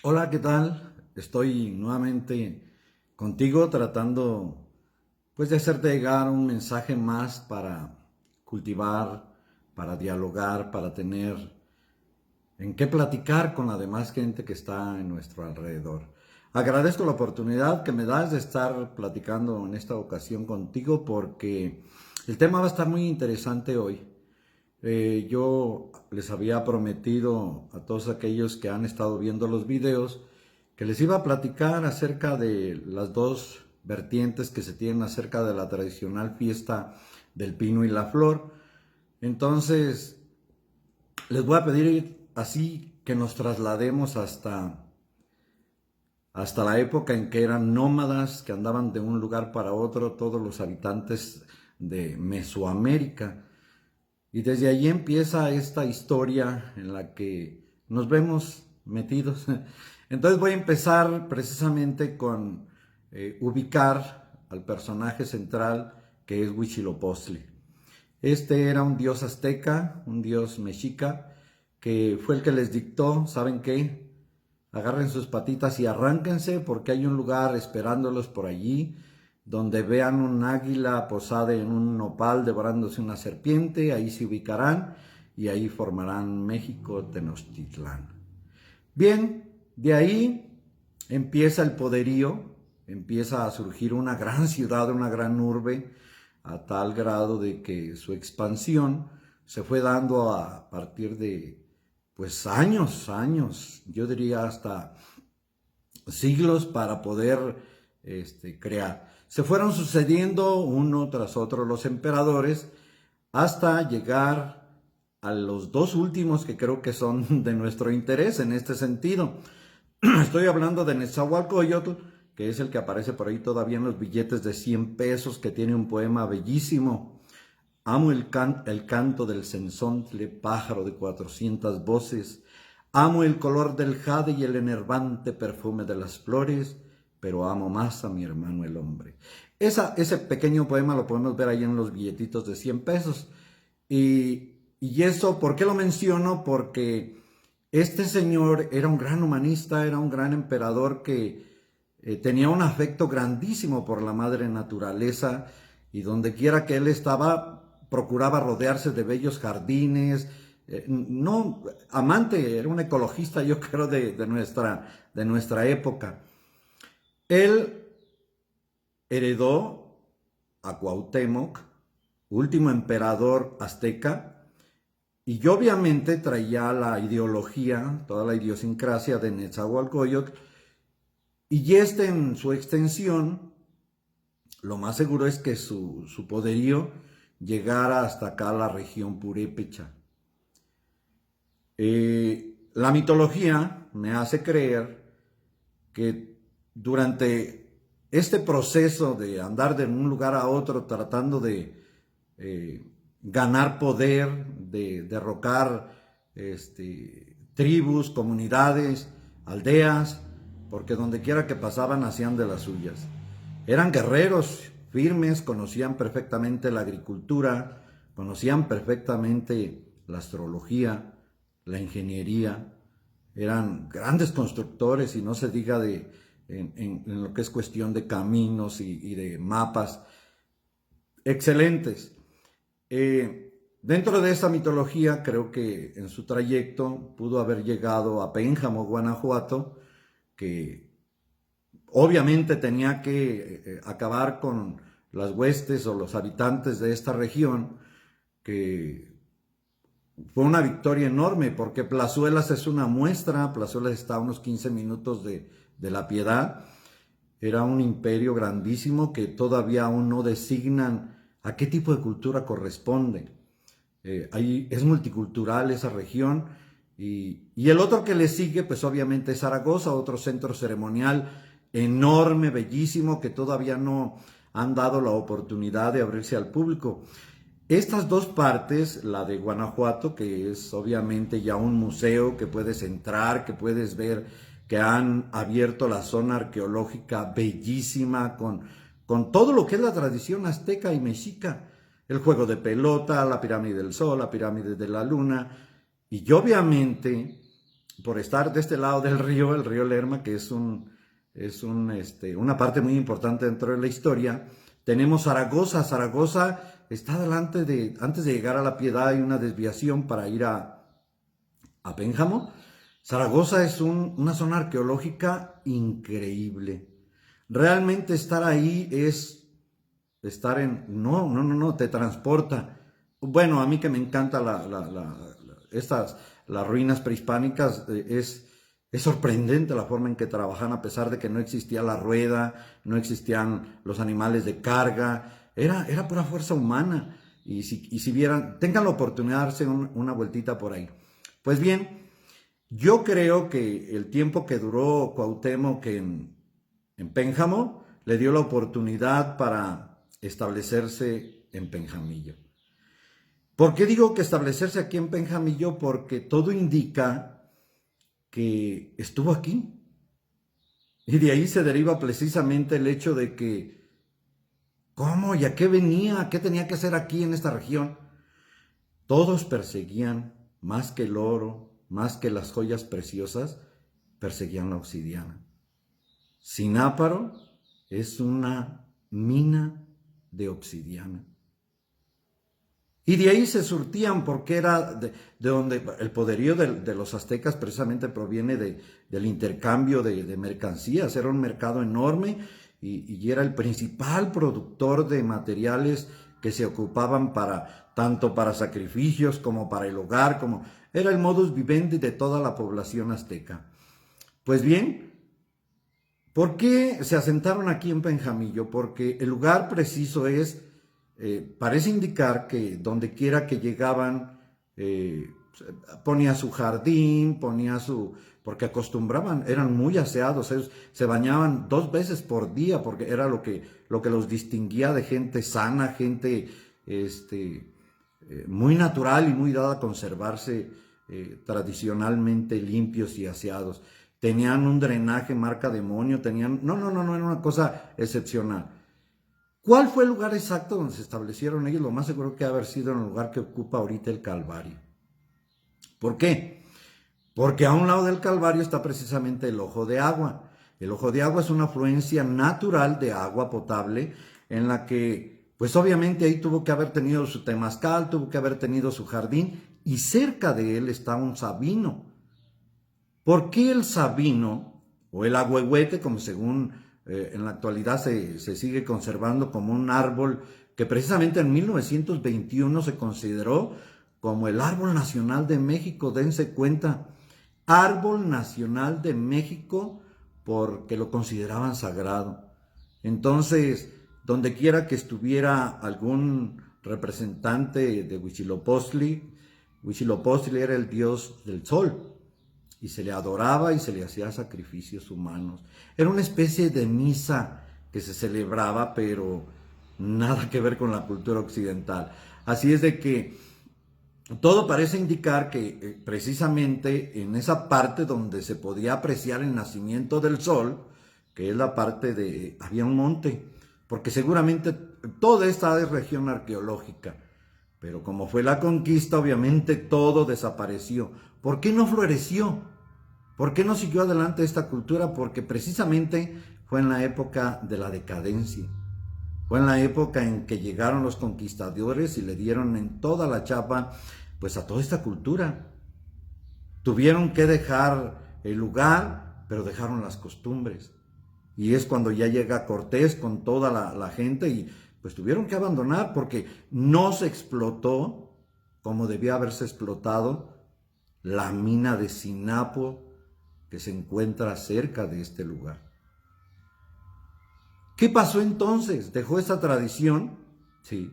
Hola, ¿qué tal? Estoy nuevamente contigo tratando pues de hacerte llegar un mensaje más para cultivar, para dialogar, para tener en qué platicar con la demás gente que está en nuestro alrededor. Agradezco la oportunidad que me das de estar platicando en esta ocasión contigo porque el tema va a estar muy interesante hoy. Yo les había prometido a todos aquellos que han estado viendo los videos que les iba a platicar acerca de las dos vertientes que se tienen acerca de la tradicional fiesta del pino y la flor. Entonces, les voy a pedir así que nos traslademos hasta la época en que eran nómadas, que andaban de un lugar para otro, todos los habitantes de Mesoamérica. Y desde allí empieza esta historia en la que nos vemos metidos. Entonces voy a empezar precisamente con ubicar al personaje central que es Huitzilopochtli. Este era un dios azteca, un dios mexica, que fue el que les dictó, ¿saben qué? Agarren sus patitas y arránquense porque hay un lugar esperándolos por allí donde vean un águila posada en un nopal devorándose una serpiente, ahí se ubicarán y ahí formarán México Tenochtitlán. Bien, de ahí empieza el poderío, empieza a surgir una gran ciudad, una gran urbe, a tal grado de que su expansión se fue dando a partir de, pues años, yo diría hasta siglos para poder crear. Se fueron sucediendo uno tras otro los emperadores hasta llegar a los dos últimos que creo que son de nuestro interés en este sentido. Estoy hablando de Nezahualcóyotl, que es el que aparece por ahí todavía en los billetes de 100 pesos, que tiene un poema bellísimo. Amo el canto del cenzontle, pájaro de 400 voces. Amo el color del jade y el enervante perfume de las flores, pero amo más a mi hermano el hombre. Ese pequeño poema lo podemos ver ahí en los billetitos de 100 pesos. Y eso, ¿por qué lo menciono? Porque este señor era un gran humanista, era un gran emperador que tenía un afecto grandísimo por la madre naturaleza y donde quiera que él estaba, procuraba rodearse de bellos jardines. No, amante, era un ecologista, yo creo, de nuestra época. Él heredó a Cuauhtémoc, último emperador azteca, y obviamente traía la ideología, toda la idiosincrasia de Nezahualcóyotl, y este en su extensión, lo más seguro es que su poderío llegara hasta acá a la región purépecha. La mitología me hace creer que durante este proceso de andar de un lugar a otro tratando de ganar poder, de derrocar tribus, comunidades, aldeas, porque donde quiera que pasaban hacían de las suyas. Eran guerreros firmes, conocían perfectamente la agricultura, conocían perfectamente la astrología, la ingeniería, eran grandes constructores y no se diga en lo que es cuestión de caminos y de mapas, excelentes. Dentro de esa mitología, creo que en su trayecto pudo haber llegado a Pénjamo, Guanajuato, que obviamente tenía que acabar con las huestes o los habitantes de esta región, que fue una victoria enorme porque Plazuelas es una muestra. Plazuelas está a unos 15 minutos de La Piedad. Era un imperio grandísimo que todavía aún no designan a qué tipo de cultura corresponde. Ahí es multicultural esa región. Y el otro que le sigue, pues obviamente es Zaragoza, otro centro ceremonial enorme, bellísimo, que todavía no han dado la oportunidad de abrirse al público. Estas dos partes, la de Guanajuato, que es obviamente ya un museo que puedes entrar, que puedes ver, que han abierto la zona arqueológica bellísima con todo lo que es la tradición azteca y mexica, el juego de pelota, la pirámide del sol, la pirámide de la luna, y obviamente por estar de este lado del río, el río Lerma, que es una parte muy importante dentro de la historia. Tenemos Zaragoza. Zaragoza está antes de llegar a La Piedad, hay una desviación para ir a Pénjamo. Zaragoza es una zona arqueológica increíble. Realmente estar ahí es estar no, te transporta. Bueno, a mí que me encanta las ruinas prehispánicas, es sorprendente la forma en que trabajan, a pesar de que no existía la rueda, no existían los animales de carga, era pura fuerza humana. Y si vieran, tengan la oportunidad de darse una vueltita por ahí. Pues bien, yo creo que el tiempo que duró Cuauhtémoc en Pénjamo le dio la oportunidad para establecerse en Penjamillo. ¿Por qué digo que establecerse aquí en Penjamillo? Porque todo indica que estuvo aquí. Y de ahí se deriva precisamente el hecho de que, ¿cómo? ¿Y a qué venía? ¿Qué tenía que hacer aquí en esta región? Todos perseguían, más que el oro, más que las joyas preciosas, perseguían la obsidiana. Cináparo es una mina de obsidiana. Y de ahí se surtían, porque era de donde el poderío de los aztecas precisamente proviene del intercambio de mercancías. Era un mercado enorme y era el principal productor de materiales que se ocupaban tanto para sacrificios como para el hogar, era el modus vivendi de toda la población azteca. Pues bien, ¿por qué se asentaron aquí en Penjamillo? Porque el lugar preciso parece indicar que donde quiera que llegaban, ponía su jardín, porque acostumbraban, eran muy aseados, ellos se bañaban 2 veces por día, porque era lo que los distinguía de gente sana, gente muy natural y muy dada a conservarse tradicionalmente limpios y aseados. Tenían un drenaje marca demonio, era una cosa excepcional. ¿Cuál fue el lugar exacto donde se establecieron ellos? Lo más seguro que haber sido en el lugar que ocupa ahorita el Calvario. ¿Por qué? Porque a un lado del Calvario está precisamente el Ojo de Agua. El Ojo de Agua es una afluencia natural de agua potable en la que, pues obviamente ahí tuvo que haber tenido su temazcal, tuvo que haber tenido su jardín, y cerca de él está un sabino. ¿Por qué el sabino, o el ahuehuete, como según en la actualidad se sigue conservando como un árbol que precisamente en 1921 se consideró como el árbol nacional de México? Dense cuenta, árbol nacional de México, porque lo consideraban sagrado. Entonces, donde quiera que estuviera algún representante de Huitzilopochtli, Huitzilopochtli era el dios del sol, y se le adoraba y se le hacía sacrificios humanos. Era una especie de misa que se celebraba, pero nada que ver con la cultura occidental. Así es de que todo parece indicar que precisamente en esa parte donde se podía apreciar el nacimiento del sol, que es la parte había un monte, porque seguramente toda esta es región arqueológica, pero como fue la conquista, obviamente todo desapareció. ¿Por qué no floreció? ¿Por qué no siguió adelante esta cultura? Porque precisamente fue en la época de la decadencia. Fue en la época en que llegaron los conquistadores y le dieron en toda la chapa, pues, a toda esta cultura. Tuvieron que dejar el lugar, pero dejaron las costumbres. Y es cuando ya llega Cortés con toda la gente y pues tuvieron que abandonar, porque no se explotó como debía haberse explotado la mina de Sinapo, que se encuentra cerca de este lugar. ¿Qué pasó entonces? ¿Dejó esta tradición? Sí.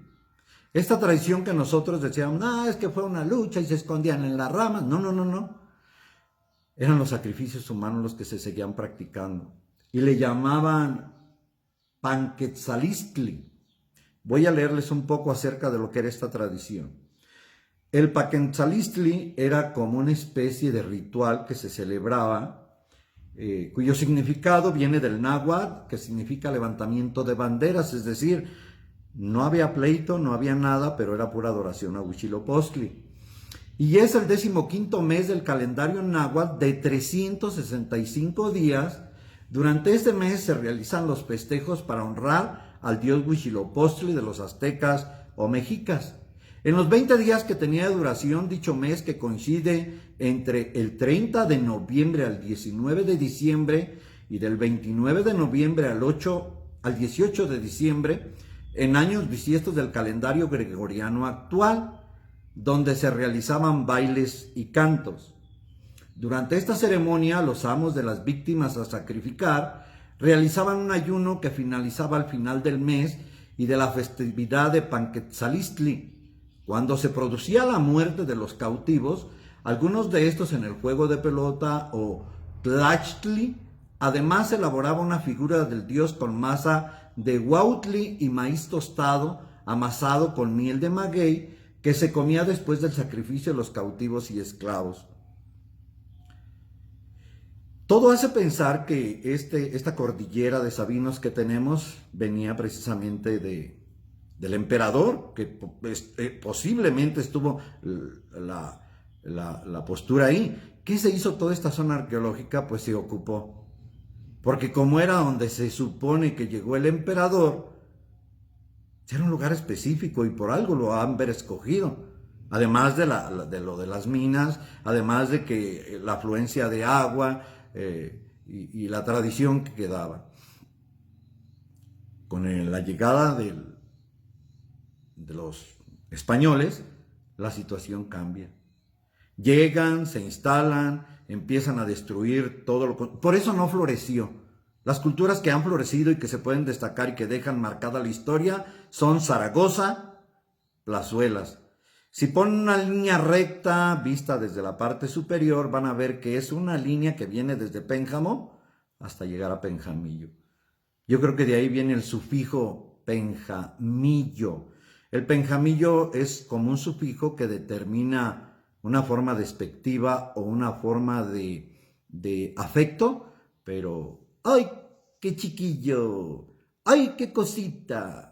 Esta tradición que nosotros decíamos, es que fue una lucha y se escondían en las ramas. No. Eran los sacrificios humanos los que se seguían practicando. Y le llamaban Panquetzalistli. Voy a leerles un poco acerca de lo que era esta tradición. El Panquetzalistli era como una especie de ritual que se celebraba, cuyo significado viene del náhuatl, que significa levantamiento de banderas, es decir, no había pleito, no había nada, pero era pura adoración a Huitzilopochtli. y es el 15º mes del calendario náhuatl de 365 días. Durante este mes se realizan los festejos para honrar al dios Huitzilopochtli de los aztecas o mexicas. En los 20 días que tenía de duración dicho mes, que coincide entre el 30 de noviembre al 19 de diciembre y del 29 de noviembre al 18 de diciembre, en años bisiestos del calendario gregoriano actual, donde se realizaban bailes y cantos. Durante esta ceremonia, los amos de las víctimas a sacrificar realizaban un ayuno que finalizaba al final del mes y de la festividad de Panquetzalistli. Cuando se producía la muerte de los cautivos, algunos de estos en el juego de pelota o tlachtli, además se elaboraba una figura del dios con masa de huautli y maíz tostado, amasado con miel de maguey, que se comía después del sacrificio de los cautivos y esclavos. Todo hace pensar que esta cordillera de sabinos que tenemos venía precisamente del emperador, que posiblemente estuvo la postura ahí. ¿Qué se hizo toda esta zona arqueológica? Pues se ocupó. Porque como era donde se supone que llegó el emperador, era un lugar específico y por algo lo han ver escogido. Además de lo de las minas, además de que la afluencia de agua y la tradición que quedaba. Con la llegada de los españoles, la situación cambia. Llegan, se instalan, empiezan a destruir todo lo... Por eso no floreció. Las culturas que han florecido y que se pueden destacar y que dejan marcada la historia son Zaragoza, Plazuelas. Si ponen una línea recta vista desde la parte superior, van a ver que es una línea que viene desde Pénjamo hasta llegar a Penjamillo. Yo creo que de ahí viene el sufijo Penjamillo. El Penjamillo es como un sufijo que determina una forma despectiva o una forma de afecto, pero ¡ay, qué chiquillo! ¡Ay, qué cosita!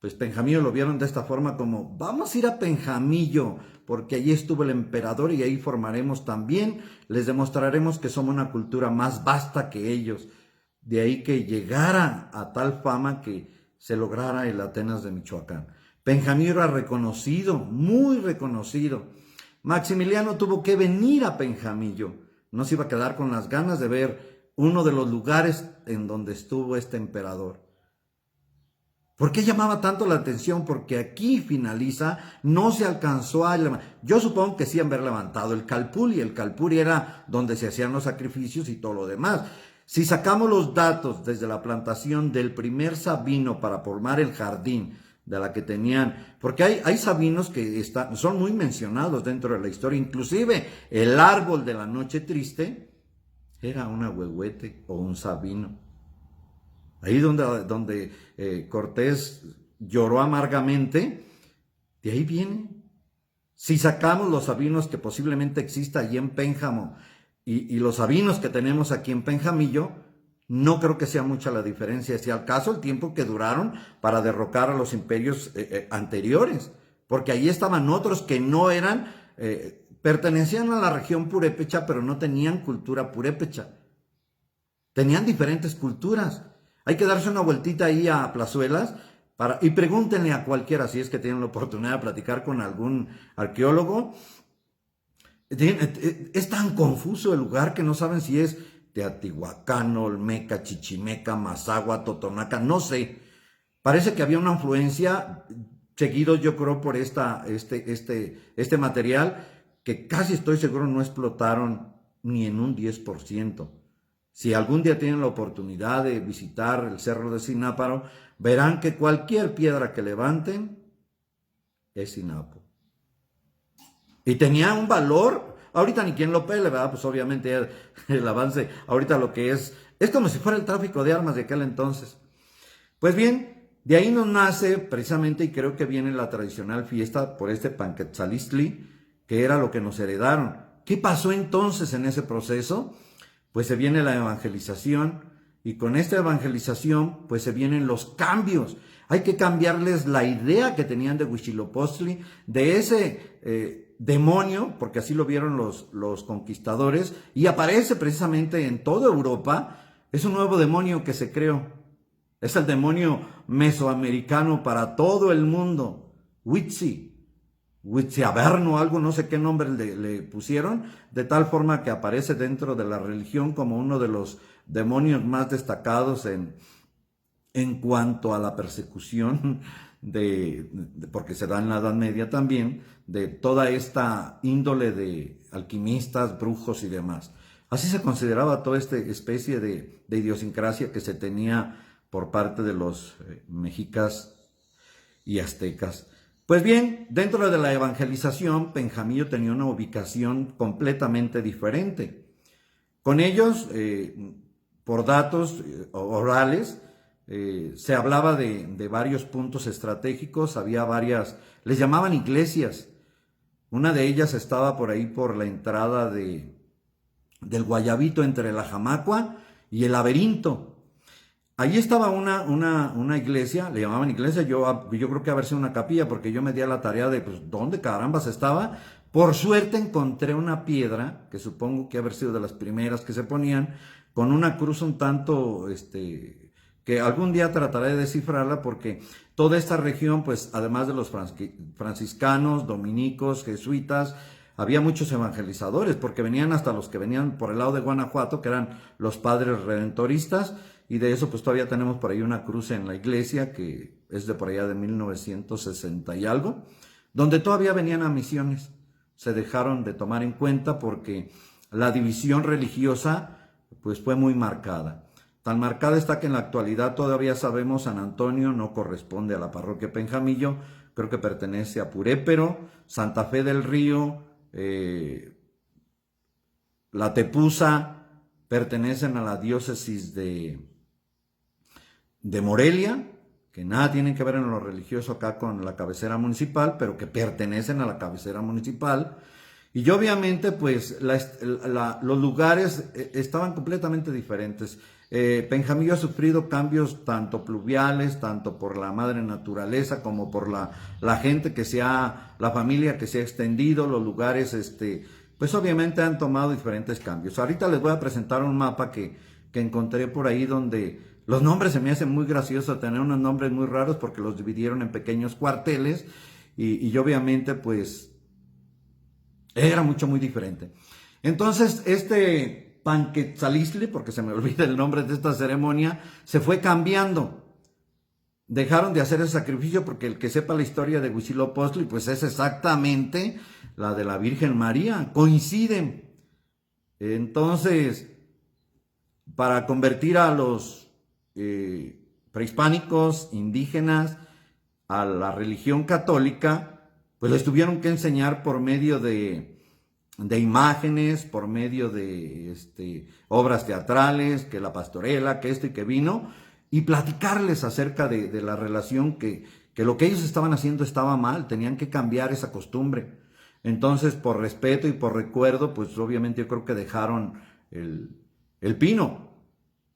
Pues Penjamillo lo vieron de esta forma como, vamos a ir a Penjamillo, porque allí estuvo el emperador y ahí formaremos también, les demostraremos que somos una cultura más vasta que ellos. De ahí que llegara a tal fama que se lograra el Atenas de Michoacán. Penjamillo era reconocido, muy reconocido. Maximiliano tuvo que venir a Penjamillo, no se iba a quedar con las ganas de ver uno de los lugares en donde estuvo este emperador. ¿Por qué llamaba tanto la atención? Porque aquí finaliza, no se alcanzó a levantar. Yo supongo que sí han haber levantado el Calpulli. El Calpulli era donde se hacían los sacrificios y todo lo demás. Si sacamos los datos desde la plantación del primer sabino para formar el jardín, de la que tenían, porque hay sabinos que son muy mencionados dentro de la historia, inclusive el árbol de la noche triste era un ahuehuete o un sabino. Ahí donde Cortés lloró amargamente, de ahí viene. Si sacamos los sabinos que posiblemente exista allí en Pénjamo y los sabinos que tenemos aquí en Penjamillo, no creo que sea mucha la diferencia, si al caso el tiempo que duraron para derrocar a los imperios anteriores, porque ahí estaban otros que no eran, pertenecían a la región purépecha, pero no tenían cultura purépecha, tenían diferentes culturas. Hay que darse una vueltita ahí a Plazuelas y pregúntenle a cualquiera, si es que tienen la oportunidad de platicar con algún arqueólogo. Es tan confuso el lugar que no saben si es Teotihuacán, Olmeca, Chichimeca, Mazahua, Totonaca, no sé. Parece que había una influencia, seguido yo creo por este material, que casi estoy seguro no explotaron ni en un 10%. Si algún día tienen la oportunidad de visitar el Cerro de Sináparo, verán que cualquier piedra que levanten es Sinapo. Y tenía un valor, ahorita ni quien lo pele, ¿verdad? Pues obviamente el avance, ahorita lo que es como si fuera el tráfico de armas de aquel entonces. Pues bien, de ahí nos nace precisamente, y creo que viene la tradicional fiesta por este Panquetzalistli, que era lo que nos heredaron. ¿Qué pasó entonces en ese proceso? Pues se viene la evangelización, y con esta evangelización pues se vienen los cambios. Hay que cambiarles la idea que tenían de Huitzilopochtli, de demonio, porque así lo vieron los conquistadores, y aparece precisamente en toda Europa. Es un nuevo demonio que se creó. Es el demonio mesoamericano para todo el mundo. Huitziaberno, algo, no sé qué nombre le pusieron, de tal forma que aparece dentro de la religión como uno de los demonios más destacados en cuanto a la persecución porque se da en la Edad Media también, de toda esta índole de alquimistas, brujos y demás. Así se consideraba toda esta especie de idiosincrasia que se tenía por parte de los mexicas y aztecas. Pues bien, dentro de la evangelización, Penjamillo tenía una ubicación completamente diferente. Con ellos, por datos orales, se hablaba de varios puntos estratégicos, había varias, les llamaban iglesias. Una de ellas estaba por ahí por la entrada del Guayabito entre la Jamacua y el Laberinto. Allí estaba una iglesia, le llamaban iglesia, yo creo que haber sido una capilla, porque yo me di a la tarea de, pues, ¿dónde carambas estaba? Por suerte encontré una piedra, que supongo que haber sido de las primeras que se ponían, con una cruz un tanto, que algún día trataré de descifrarla, porque toda esta región, pues, además de los franciscanos, dominicos, jesuitas, había muchos evangelizadores, porque venían hasta los que venían por el lado de Guanajuato, que eran los padres redentoristas, y de eso pues todavía tenemos por ahí una cruz en la iglesia, que es de por allá de 1960 y algo, donde todavía venían a misiones. Se dejaron de tomar en cuenta porque la división religiosa pues fue muy marcada. Tan marcada está que en la actualidad todavía sabemos San Antonio no corresponde a la parroquia Penjamillo, creo que pertenece a Purépero, Santa Fe del Río, la Tepuza, pertenecen a la diócesis de Morelia, que nada tienen que ver en lo religioso acá con la cabecera municipal, pero que pertenecen a la cabecera municipal. Y obviamente, pues, los lugares estaban completamente diferentes. Penjamillo ha sufrido cambios tanto pluviales, tanto por la madre naturaleza, como por la gente la familia que se ha extendido, los lugares, pues obviamente han tomado diferentes cambios. Ahorita les voy a presentar un mapa que encontré por ahí, donde los nombres se me hacen muy graciosos, tener unos nombres muy raros porque los dividieron en pequeños cuarteles y obviamente pues era muy diferente. Entonces Panquetzalistli, porque se me olvida el nombre de esta ceremonia, se fue cambiando. Dejaron de hacer ese sacrificio porque el que sepa la historia de Huitzilopochtli pues es exactamente la de la Virgen María, coinciden. Entonces, para convertir a los prehispánicos, indígenas, a la religión católica, pues les tuvieron que enseñar por medio de imágenes, por medio de obras teatrales, que la pastorela, que esto y que vino, y platicarles acerca de la relación, que lo que ellos estaban haciendo estaba mal, tenían que cambiar esa costumbre. Entonces, por respeto y por recuerdo, pues obviamente yo creo que dejaron el pino,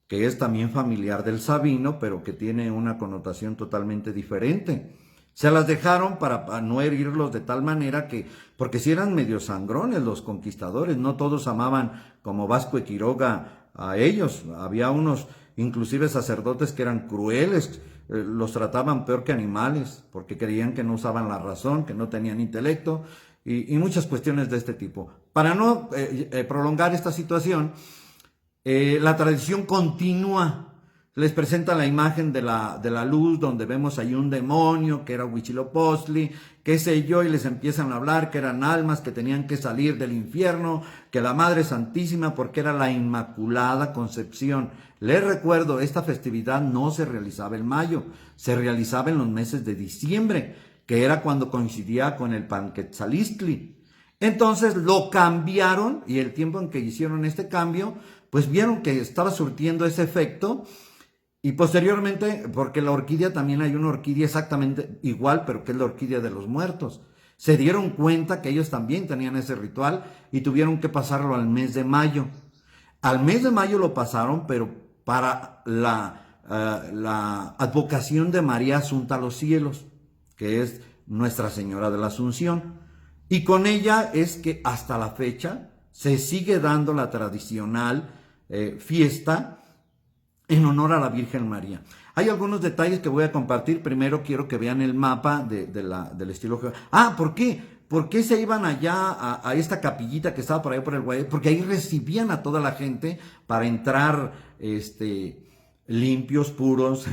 que es también familiar del sabino, pero que tiene una connotación totalmente diferente. Se las dejaron para no herirlos de tal manera que, porque si eran medio sangrones los conquistadores, no todos amaban como Vasco de Quiroga a ellos. Había unos, inclusive sacerdotes, que eran crueles, los trataban peor que animales, porque creían que no usaban la razón, que no tenían intelecto, y muchas cuestiones de este tipo. Para no prolongar esta situación, la tradición continúa. Les presenta la imagen de la luz, donde vemos ahí un demonio, que era Huitzilopochtli, qué sé yo, y les empiezan a hablar que eran almas que tenían que salir del infierno, que la Madre Santísima, porque era la Inmaculada Concepción. Les recuerdo, esta festividad no se realizaba en mayo, se realizaba en los meses de diciembre, que era cuando coincidía con el Panquetzalistli. Entonces lo cambiaron, y el tiempo en que hicieron este cambio, pues vieron que estaba surtiendo ese efecto. Y posteriormente, porque la orquídea, también hay una orquídea exactamente igual, pero que es la orquídea de los muertos, se dieron cuenta que ellos también tenían ese ritual y tuvieron que pasarlo al mes de mayo. Al mes de mayo lo pasaron, pero para la advocación de María Asunta a los cielos, que es Nuestra Señora de la Asunción. Y con ella es que hasta la fecha se sigue dando la tradicional fiesta en honor a la Virgen María. Hay algunos detalles que voy a compartir. Primero quiero que vean el mapa del estilo. ¿Por qué? ¿Por qué se iban allá a esta capillita que estaba por ahí por el Guadalete? Porque ahí recibían a toda la gente para entrar limpios, puros,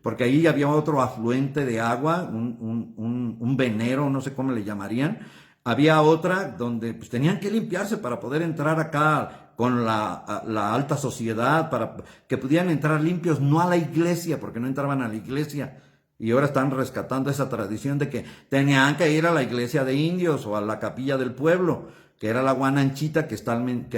porque ahí había otro afluente de agua, un venero, no sé cómo le llamarían. Había otra donde pues, tenían que limpiarse para poder entrar acá con la alta sociedad, para que pudieran entrar limpios, no a la iglesia, porque no entraban a la iglesia. Y ahora están rescatando esa tradición de que tenían que ir a la iglesia de indios o a la capilla del pueblo, que era la Guananchita, que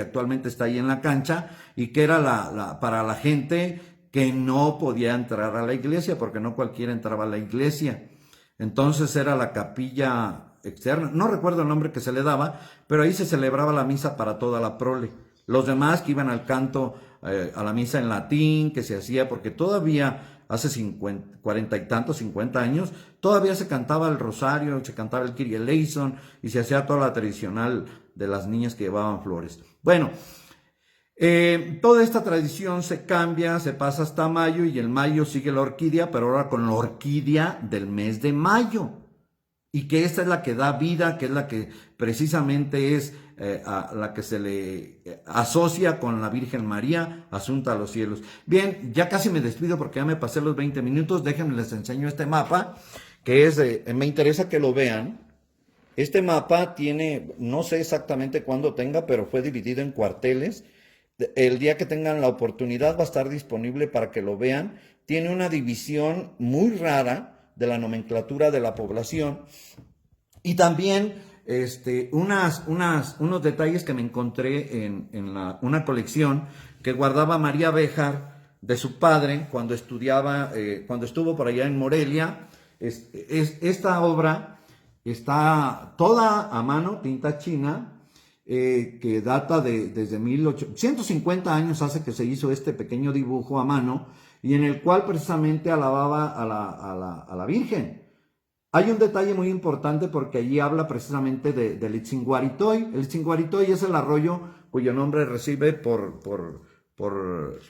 actualmente está ahí en la cancha, y que era para la gente que no podía entrar a la iglesia, porque no cualquiera entraba a la iglesia. Entonces era la capilla externa, no recuerdo el nombre que se le daba, pero ahí se celebraba la misa para toda la prole. Los demás que iban al canto, a la misa en latín, que se hacía, porque todavía hace 40 y tantos, 50 años, todavía se cantaba el rosario, se cantaba el Kyrie eleison y se hacía toda la tradicional de las niñas que llevaban flores. Bueno, toda esta tradición se cambia, se pasa hasta mayo y en mayo sigue la orquídea, pero ahora con la orquídea del mes de mayo. Y que esta es la que da vida, que es la que precisamente es a la que se le asocia con la Virgen María, asunta a los cielos. Bien, ya casi me despido porque ya me pasé los 20 minutos. Déjenme les enseño este mapa, que es, me interesa que lo vean. Este mapa tiene, no sé exactamente cuándo tenga, pero fue dividido en cuarteles. El día que tengan la oportunidad va a estar disponible para que lo vean. Tiene una división muy rara de la nomenclatura de la población y también unos detalles que me encontré en una colección que guardaba María Béjar de su padre cuando estudiaba, cuando estuvo por allá en Morelia. Esta obra está toda a mano, tinta china, que data desde 150 años hace que se hizo este pequeño dibujo a mano y en el cual precisamente alababa a la Virgen. Hay un detalle muy importante porque allí habla precisamente del Itzínguaritoy. El Itzínguaritoy es el arroyo cuyo nombre recibe por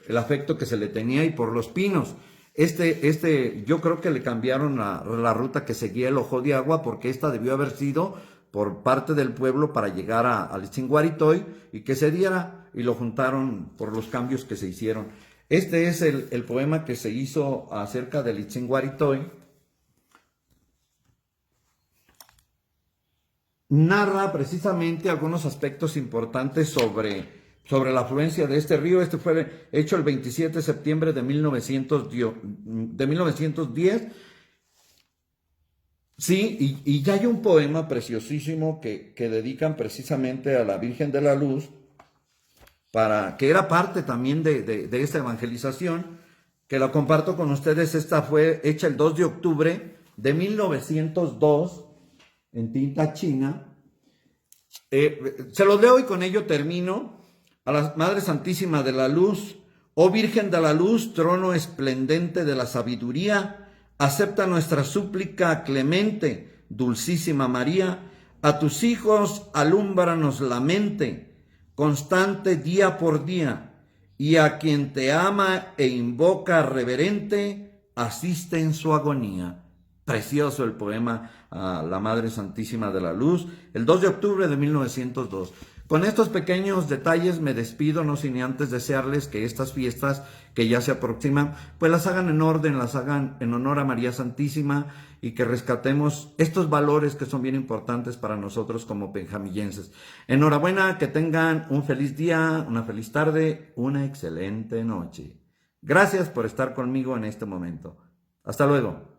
el afecto que se le tenía y por los pinos. Yo creo que le cambiaron la ruta que seguía el Ojo de Agua porque esta debió haber sido por parte del pueblo para llegar al Itzínguaritoy y que se diera y lo juntaron por los cambios que se hicieron. Este es el poema que se hizo acerca del Itzínguaritoy. Narra precisamente algunos aspectos importantes sobre la afluencia de este río. Este fue hecho el 27 de septiembre de 1910. Sí, y ya hay un poema preciosísimo que dedican precisamente a la Virgen de la Luz, que era parte también de esta evangelización, que la comparto con ustedes. Esta fue hecha el 2 de octubre de 1902 en tinta china. Se los leo y con ello termino. A la Madre Santísima de la Luz, oh Virgen de la Luz, trono esplendente de la sabiduría, acepta nuestra súplica clemente, dulcísima María, a tus hijos alúmbranos la mente, constante día por día, y a quien te ama e invoca reverente, asiste en su agonía. Precioso el poema a la Madre Santísima de la Luz, el 2 de octubre de 1902. Con estos pequeños detalles me despido, no sin antes desearles que estas fiestas que ya se aproximan, pues las hagan en orden, las hagan en honor a María Santísima y que rescatemos estos valores que son bien importantes para nosotros como benjamillenses. Enhorabuena, que tengan un feliz día, una feliz tarde, una excelente noche. Gracias por estar conmigo en este momento. Hasta luego.